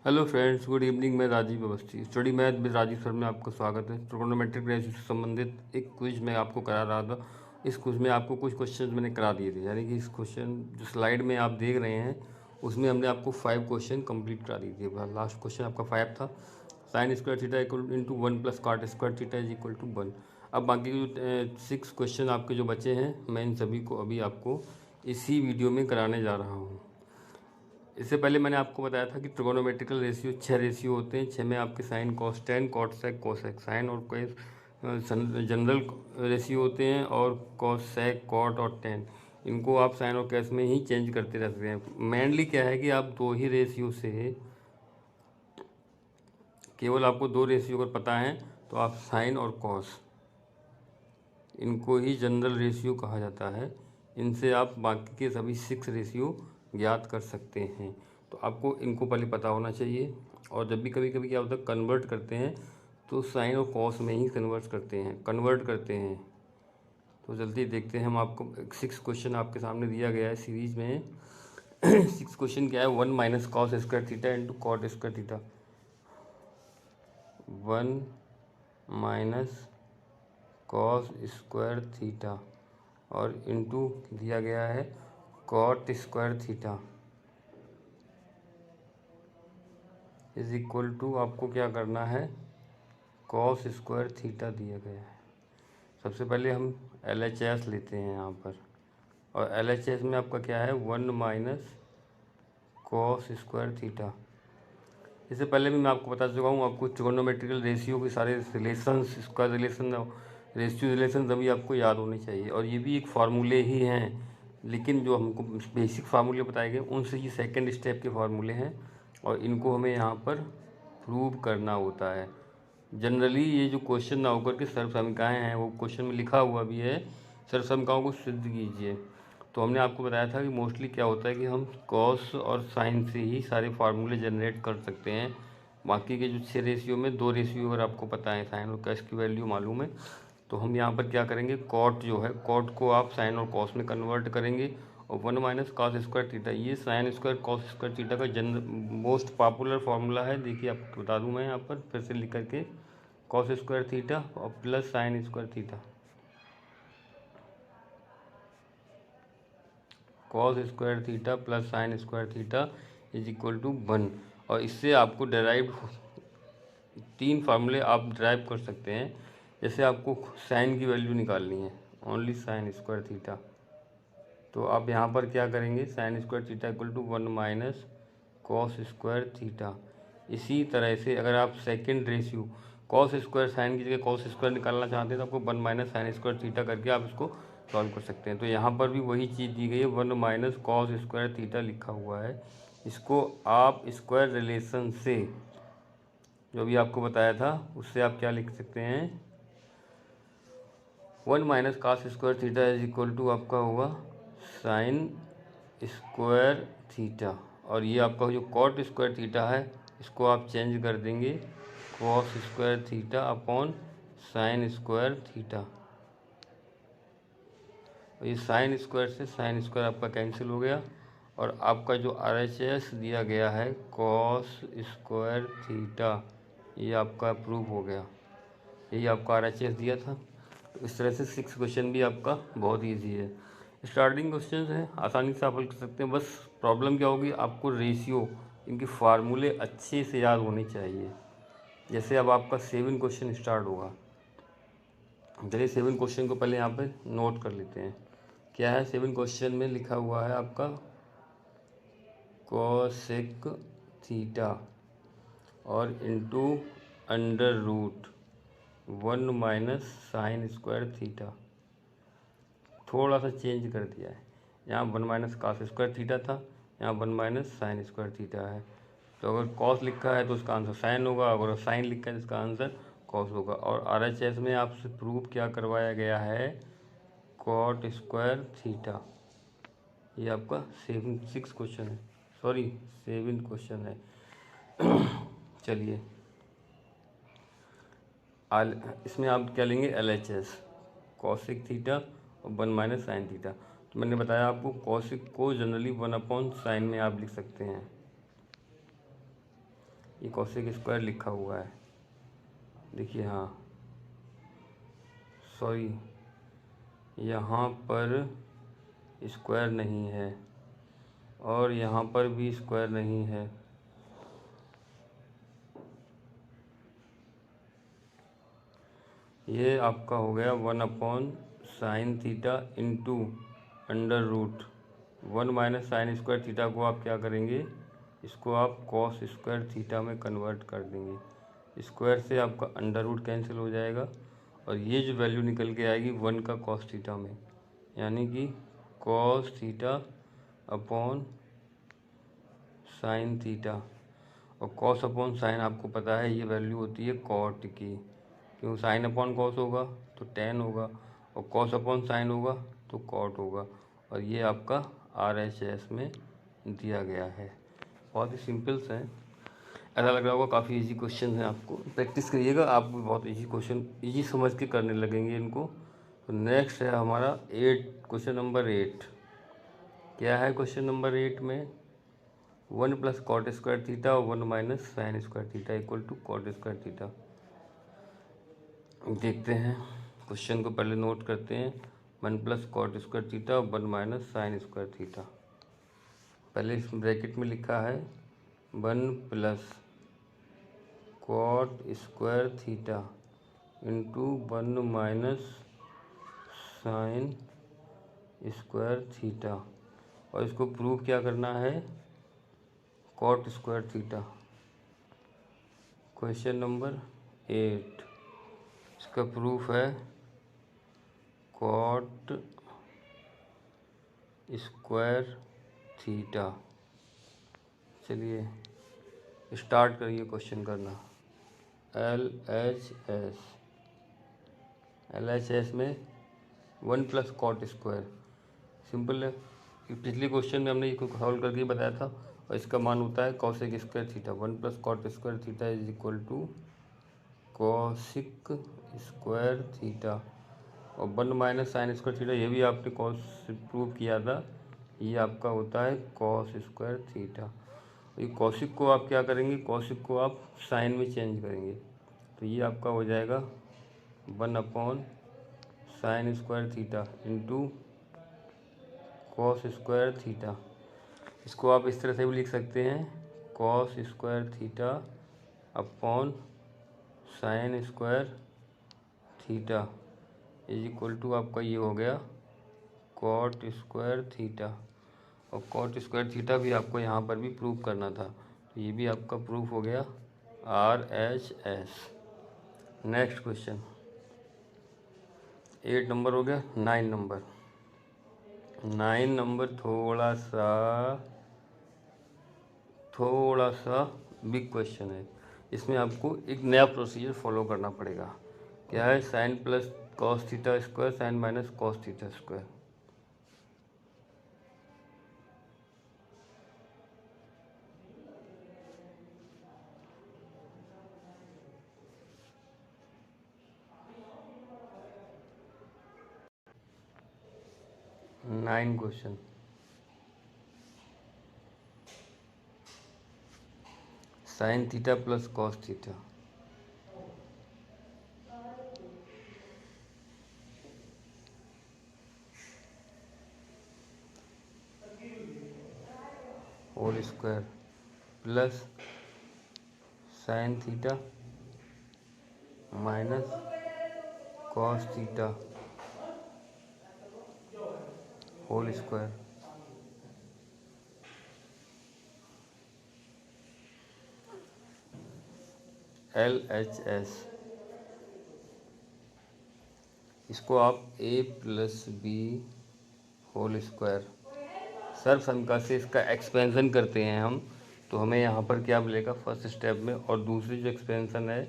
Hello friends, good evening. मैं Rajeev Awasthi, study math with Rajeev sir में आपका स्वागत है। ट्रिगोनोमेट्रिक रेशियो से संबंधित एक क्विज मैं आपको करा रहा था। इस क्विज में आपको कुछ क्वेश्चंस मैंने करा दिए थे, यानी कि इस क्वेश्चन जो स्लाइड में आप देख रहे हैं उसमें हमने आपको 5 क्वेश्चन कंप्लीट करा दिए थे। लास्ट क्वेश्चन आपका 5 था, sine square theta equal into 1 plus cot square theta is equal to 1। अब बाकी जो 6 क्वेश्चन आपके जो बचे हैं, मैं इन सभी को अभी आपको इसी वीडियो में कराने जा रहा हूँ। इससे पहले मैंने आपको बताया था कि ट्रिगोनोमेट्रिकल रेशियो 6 रेशियो होते हैं। 6 में आपके sine cos tan, cot sec, cosec. Sine और कोस जनरल रेशियो होते हैं, और कॉस सेक, कॉट और टेन इनको आप साइन और कैस में ही चेंज करते रहते हैं। मेनली क्या है कि आप दो ही रेशियो से, केवल आपको दो रेशियो अगर पता है तो आप साइन और कॉस, इनको ही जनरल रेशियो कहा जाता है। इनसे आप बाकी के सभी 6 रेशियो ज्ञात कर सकते हैं। तो आपको इनको पहले पता होना चाहिए। और जब भी कभी कभी क्या होता है, कन्वर्ट करते हैं तो साइन और कॉस में ही कन्वर्ट करते हैं। तो जल्दी देखते हैं हम। आपको 6 क्वेश्चन आपके सामने दिया गया है सीरीज में। 6 क्वेश्चन क्या है, 1 minus cos square theta into cot square theta. 1 minus cos square theta और इनटू दिया गया है cot square theta is equal to, आपको क्या करना है, कॉस स्क्वायर थीटा दिया गया है। सबसे पहले हम LHS लेते हैं यहाँ पर, और LHS में आपका क्या है, 1 माइनस कॉस स्क्वायर थीटा। इससे पहले भी मैं आपको बता चुका हूँ, आपको ट्रिगोनोमेट्रिकल रेशियो के सारे relations, square relation, ratio relation सभी आपको याद होने चाहिए। और ये भी एक फार्मूले ही हैं, लेकिन जो हमको बेसिक फार्मूले बताए गए उनसे ये सेकंड स्टेप के फार्मूले हैं, और इनको हमें यहाँ पर प्रूव करना होता है। जनरली ये जो क्वेश्चन ना होकर के सर्वसमीकाएँ हैं, वो क्वेश्चन में लिखा हुआ भी है, सर्वसमीकाओं को सिद्ध कीजिए। तो हमने आपको बताया था कि मोस्टली क्या होता है कि हम कॉस और साइन से ही सारे फार्मूले जनरेट कर सकते हैं। बाकी के जो 6 रेशियो में 2 रेशियो अगर आपको पता है, साइन और कॉस की वैल्यू मालूम है, तो हम यहाँ पर क्या करेंगे, कॉट जो है, कॉट को आप साइन और कॉस में कन्वर्ट करेंगे। और 1 माइनस कॉस स्क्वायर थीटा, ये sine square cos square theta का मोस्ट पॉपुलर फार्मूला है। देखिए आपको बता दूँ मैं यहाँ पर फिर से लिख करके, कॉस स्क्वायर थीटा और plus sine square theta, cos square theta plus sine square theta is equal to 1। और इससे आपको डेराइव 3 फार्मूले आप ड्राइव कर सकते हैं। जैसे आपको साइन की वैल्यू निकालनी है, ओनली साइन स्क्वायर थीटा, तो आप यहाँ पर क्या करेंगे, sine square theta equal to 1 minus cos square theta. इसी तरह से अगर आप second ratio cos square sine की जगह कॉस स्क्वायर निकालना चाहते हैं, तो आपको 1 माइनस साइन स्क्वायर थीटा करके आप इसको सॉल्व कर सकते हैं। तो यहाँ पर भी वही चीज़ दी गई है, 1 माइनस कॉस स्क्वायर थीटा लिखा हुआ है। इसको आप स्क्वायर रिलेशन से, जो भी आपको बताया था, उससे आप क्या लिख सकते हैं, 1 minus cos square theta is equal to आपका होगा साइन स्क्वायर थीटा। और ये आपका जो कॉट स्क्वायर थीटा है, इसको आप चेंज कर देंगे cos square theta upon sine square theta. और ये साइन स्क्वायर से साइन स्क्वायर आपका कैंसिल हो गया, और आपका जो RHS दिया गया है कॉस स्क्वायर थीटा, ये आपका प्रूव हो गया। यही आपका RHS दिया था। तो इस तरह से 6 क्वेश्चन भी आपका बहुत ईजी है। स्टार्टिंग क्वेश्चन है, आसानी से आप हल कर सकते हैं। बस प्रॉब्लम क्या होगी, आपको रेशियो, इनके फार्मूले अच्छे से याद होने चाहिए। जैसे अब आपका 7 क्वेश्चन स्टार्ट होगा। चलिए 7 क्वेश्चन को पहले यहाँ पे नोट कर लेते हैं। क्या है 7 क्वेश्चन में लिखा हुआ है आपका, कोसेक थीटा और into under root 1 minus sine square theta. थोड़ा सा चेंज कर दिया है, यहाँ 1 माइनस कॉस स्क्वायर थीटा था, यहाँ 1 माइनस साइन स्क्वायर थीटा है। तो अगर कॉस लिखा है तो उसका आंसर साइन होगा, अगर साइन लिखा है तो इसका आंसर कॉस होगा। और RHS में आपसे प्रूव क्या करवाया गया है, कॉट स्क्वायर थीटा। ये आपका 6 क्वेश्चन है, सॉरी 7 क्वेश्चन है। चलिए इसमें आप क्या लेंगे, LHS, कॉसिक थीटा और 1 माइनस साइन थीटा। तो मैंने बताया आपको, कॉसिक को जनरली 1 अपॉन साइन में आप लिख सकते हैं। ये कॉसेक स्क्वायर लिखा हुआ है, देखिए, हाँ सॉरी, यहाँ पर स्क्वायर नहीं है और यहाँ पर भी स्क्वायर नहीं है। ये आपका हो गया 1/sin θ into under root 1 - sin square theta को आप क्या करेंगे, इसको आप कॉस स्क्वायर थीटा में कन्वर्ट कर देंगे। स्क्वायर से आपका अंडर रूट कैंसिल हो जाएगा और ये जो वैल्यू निकल के आएगी 1 का कॉस थीटा में, यानी कि cos theta upon sine theta. और कॉस अपॉन साइन आपको पता है ये वैल्यू होती है कॉट की, क्यों, साइन अपॉन कॉस होगा तो टेन होगा और कॉस अपॉन साइन होगा तो कॉट होगा। और ये आपका RHS में दिया गया है। बहुत ही सिंपल सा है, ऐसा लग रहा होगा काफ़ी इजी क्वेश्चन है, आपको प्रैक्टिस करिएगा, आप भी बहुत इजी क्वेश्चन इजी समझ के करने लगेंगे इनको। तो नेक्स्ट है हमारा क्वेश्चन नंबर 8। क्या है क्वेश्चन नंबर 8 में, 1 + cot स्क्वायर थीटा और 1 - sin square theta equal to cot square theta. देखते हैं क्वेश्चन को, पहले नोट करते हैं। 1 + cot स्क्वायर थीटा और 1 - sin स्क्वायर थीटा। पहले इस ब्रैकेट में लिखा है 1 + cot square theta into 1 - sin square theta, और इसको प्रूव क्या करना है, cot square theta. Question number 8, इसका प्रूफ है cot स्क्वायर थीटा। चलिए स्टार्ट करिए क्वेश्चन करना। LHS में 1 + cot स्क्वायर, सिंपल है। पिछले क्वेश्चन में हमने इसको सॉल्व करके बताया था, और इसका मान होता है cosec square theta. 1 + cot square theta is equal to cosec square theta, और 1 - sin स्क्वायर थीटा, ये भी आपने कॉस प्रूव किया था, ये आपका होता है कॉस स्क्वायर थीटा। ये कॉसिक को आप क्या करेंगे, कॉसिक को आप साइन में चेंज करेंगे, तो ये आपका हो जाएगा 1/sin square theta into cos square theta. इसको आप इस तरह से भी लिख सकते हैं, cos square theta upon sine square theta is equal to आपका ये हो गया कॉट स्क्वायर थीटा। और कॉट स्क्वायर थीटा भी आपको यहाँ पर भी प्रूव करना था, तो ये भी आपका प्रूफ हो गया RHS। नेक्स्ट क्वेश्चन 8 नंबर हो गया। 9 नंबर थोड़ा सा बिग क्वेश्चन है। इसमें आपको एक नया प्रोसीजर फॉलो करना पड़ेगा। क्या है, sine plus cos theta square sine minus cos theta square. Nine question, sine theta plus cos theta, whole square plus sine theta minus cos theta whole square. LHS, इसको आप A + B होल स्क्वायर सर्वसंख्या से इसका expansion करते हैं हम, तो हमें यहाँ पर क्या मिलेगा फर्स्ट स्टेप में, और दूसरी जो एक्सपेंशन है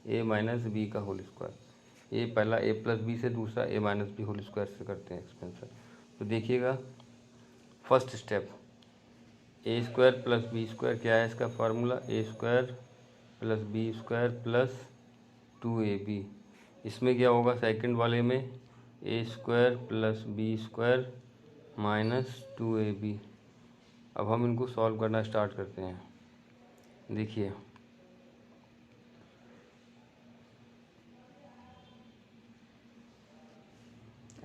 A - B का होल स्क्वायर। ये पहला A + B से, दूसरा A - B होल स्क्वायर से करते हैं एक्सपेंशन। तो देखिएगा फर्स्ट स्टेप, A² + B² क्या है इसका फार्मूला, A² + B² + 2AB। इसमें क्या होगा सेकंड वाले में, A² + B² - 2AB। अब हम इनको सॉल्व करना स्टार्ट करते हैं। देखिए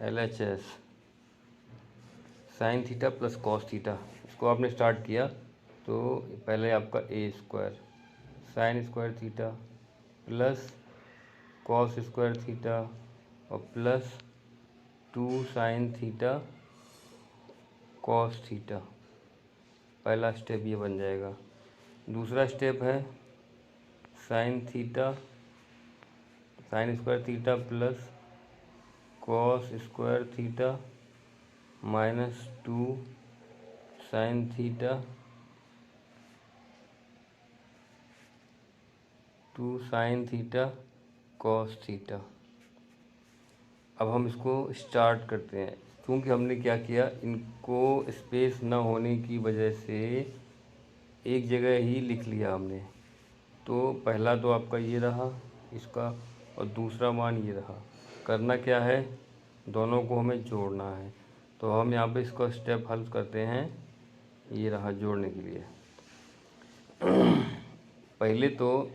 LHS sine theta plus cos theta, इसको आपने स्टार्ट किया तो पहले आपका a square sine square theta plus cos square theta और plus 2 sine theta cos theta, पहला स्टेप ये बन जाएगा। दूसरा स्टेप है sine theta sine square theta plus cos square theta minus 2 sine theta 2 sine theta cos theta. अब हम इसको स्टार्ट करते हैं, क्योंकि हमने क्या किया, इनको स्पेस ना होने की वजह से एक जगह ही लिख लिया हमने। तो पहला तो आपका ये रहा इसका, और दूसरा मान ये रहा। करना क्या है, दोनों को हमें जोड़ना है। तो हम यहाँ पे इसका स्टेप हल करते हैं, ये रहा जोड़ने के लिए। पहले तो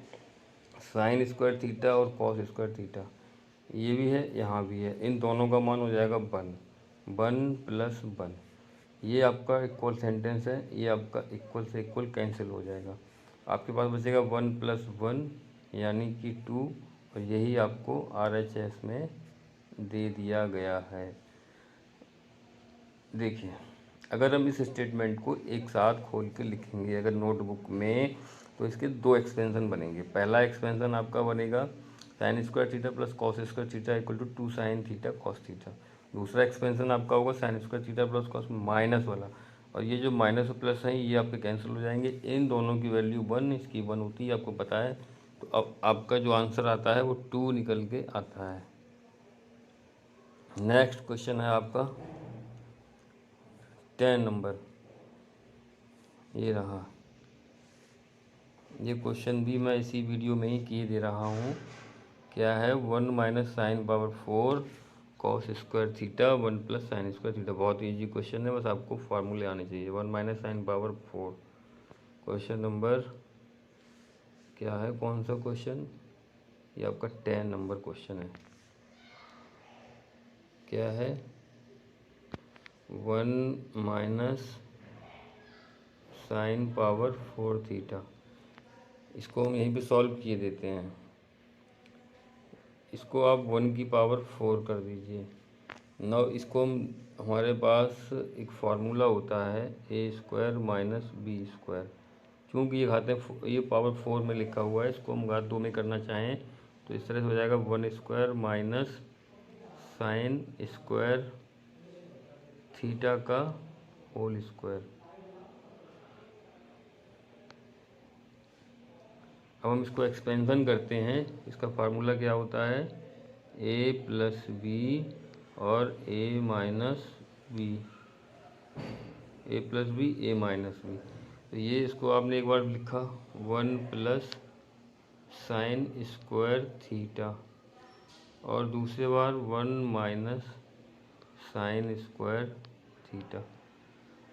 साइन स्क्वायर थीटा और कॉस स्क्वायर थीटा, ये भी है यहाँ भी है, इन दोनों का मान हो जाएगा 1 प्लस 1। ये आपका इक्वल सेंटेंस है, ये आपका इक्वल से इक्वल कैंसिल हो जाएगा। आपके पास बचेगा 1 प्लस 1 यानी कि 2, और यही आपको RHS में दे दिया गया है। देखिए, अगर हम इस स्टेटमेंट को एक साथ खोल के लिखेंगे अगर नोटबुक में, तो इसके 2 एक्सपेंशन बनेंगे। पहला एक्सपेंशन आपका बनेगा sine square theta plus cos square theta equal to 2 sine theta cos theta. दूसरा एक्सपेंशन आपका होगा sine square theta plus cos minus वाला, और ये जो माइनस और प्लस हैं ये आपके कैंसिल हो जाएंगे। इन दोनों की वैल्यू 1, इसकी 1 होती है, आपको पता है। तो अब आपका जो आंसर आता है वो 2 निकल के आता है। नेक्स्ट क्वेश्चन है आपका 10 नंबर, ये रहा। ये क्वेश्चन भी मैं इसी वीडियो में ही किए दे रहा हूँ। क्या है, 1 minus sine power 4 cos square theta 1 plus sine square theta. बहुत इजी क्वेश्चन है, बस आपको फार्मूले आने चाहिए। 1 minus sine power 4, question number क्या है, कौन सा क्वेश्चन, ये आपका 10 नंबर क्वेश्चन है। क्या है, 1 माइनस साइन पावर 4 थीटा, इसको हम यहीं पे सॉल्व किए देते हैं। इसको आप 1 की पावर 4 कर दीजिए। नौ इसको हम, हमारे पास एक फार्मूला होता है ए स्क्वायर माइनस बी स्क्वायर। क्योंकि ये घाते ये पावर 4 में लिखा हुआ है, इसको हम घात 2 में करना चाहें तो इस तरह से हो जाएगा 1 square minus sine square theta का होल स्क्वायर। अब हम इसको एक्सपेंशन करते हैं, इसका फार्मूला क्या होता है, ए प्लस बी और ए माइनस बी, ए प्लस बी ए माइनस बी। तो ये इसको आपने एक बार लिखा 1 प्लस साइन स्क्वायर थीटा, और दूसरी बार 1 माइनस साइन स्क्वायर थीटा।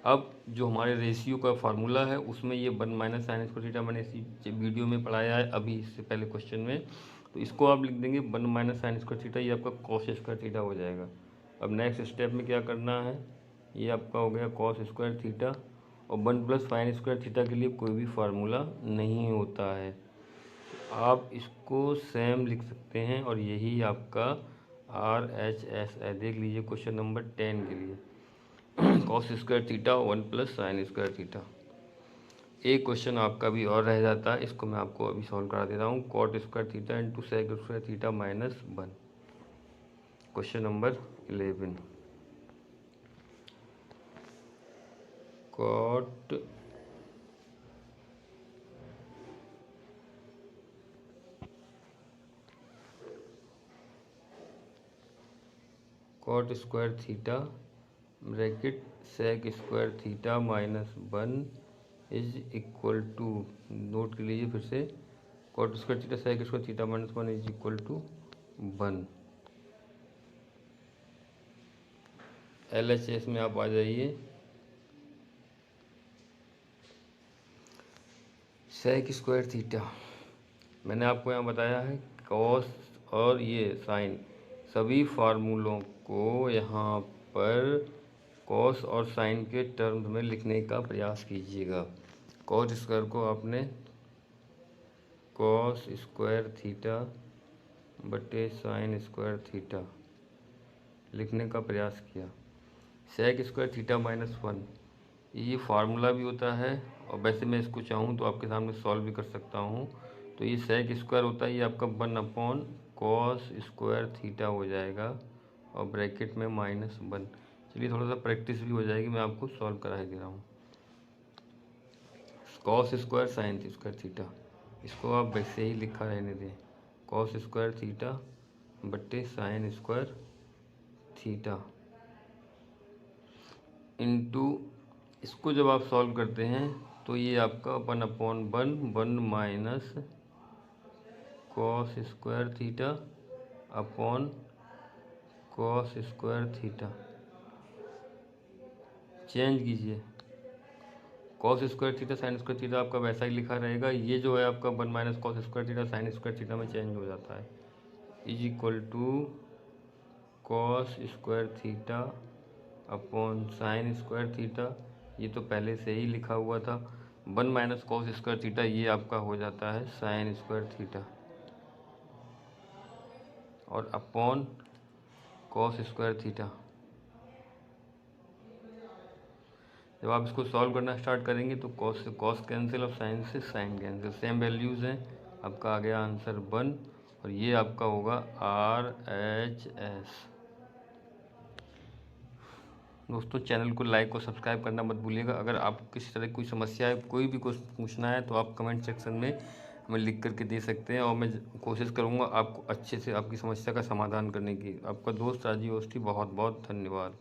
अब जो हमारे रेशियो का फार्मूला है उसमें ये 1 माइनस साइन स्क्वायर थीटा मैंने इसी वीडियो में पढ़ाया है अभी, इससे पहले क्वेश्चन में। तो इसको आप लिख देंगे 1 माइनस साइन स्क्वायर थीटा, ये आपका कॉस स्क्वायर थीटा हो जाएगा। अब नेक्स्ट स्टेप में क्या करना है, ये आपका हो गया कॉस स्क्वायर थीटा, और 1 प्लस साइन स्क्वायर थीटा के लिए कोई भी फार्मूला नहीं होता है। आप इसको सेम लिख सकते हैं, और यही आपका RHS है। देख लीजिए क्वेश्चन नंबर 10 के लिए cos square theta 1 plus sine square theta. एक क्वेश्चन आपका भी और रह जाता है, इसको मैं आपको अभी सॉल्व करा दे रहा हूँ। Cot square theta into sec square theta minus 1, question number 11। Cot square theta bracket sec square theta minus 1 is equal to, note कर लीजिए फिर से, cot square theta sec square theta minus 1 is equal to 1। LHS में आप आ जाइए। सेक square theta मैंने आपको यहाँ बताया है, कॉस और ये साइन सभी फार्मूलों को यहाँ पर कॉस और साइन के टर्म्स में लिखने का प्रयास कीजिएगा। कॉस स्क्वायर को आपने कॉस स्क्वायर थीटा बटे साइन स्क्वायर थीटा लिखने का प्रयास किया। सेक स्क्वायर थीटा माइनस 1 ये फार्मूला भी होता है, और वैसे मैं इसको चाहूँ तो आपके सामने सॉल्व भी कर सकता हूँ। तो ये सेक स्क्वायर होता है, ये आपका 1 कॉस स्क्वायर थीटा हो जाएगा और ब्रैकेट में -1। चलिए थोड़ा सा प्रैक्टिस भी हो जाएगी, मैं आपको सॉल्व करा ही दे रहा हूँ। Cos square sine square theta, इसको आप वैसे ही लिखा रहने दें, कॉस स्क्वायर थीटा बट्टे साइन स्क्वायर थीटा इंटू, इसको जब आप सॉल्व करते हैं तो ये आपका 1/1 minus cos square theta upon cos square theta. Change कीजिए, cos square theta sine square theta आपका वैसा ही लिखा रहेगा। ये जो है आपका 1 minus cos square theta sine square theta में चेंज हो जाता है, is equal to cos square theta upon sine square theta. ये तो पहले से ही लिखा हुआ था। 1 माइनस कॉस स्क्वायर थीटा ये आपका हो जाता है साइन स्क्वायर थीटा, और अपॉन कॉस स्क्वायर थीटा। जब आप इसको सॉल्व करना स्टार्ट करेंगे तो कॉस से कॉस कैंसिल और साइन से साइन कैंसिल, सेम वैल्यूज़ हैं। आपका आ गया आंसर 1, और ये आपका होगा RHS। दोस्तों चैनल को लाइक और सब्सक्राइब करना मत भूलिएगा। अगर आपको किसी तरह कोई समस्या है, कोई भी कुछ पूछना है, तो आप कमेंट सेक्शन में हमें लिख करके दे सकते हैं, और मैं कोशिश करूँगा आपको अच्छे से आपकी समस्या का समाधान करने की। आपका दोस्त राजीव अवस्थी, बहुत बहुत धन्यवाद।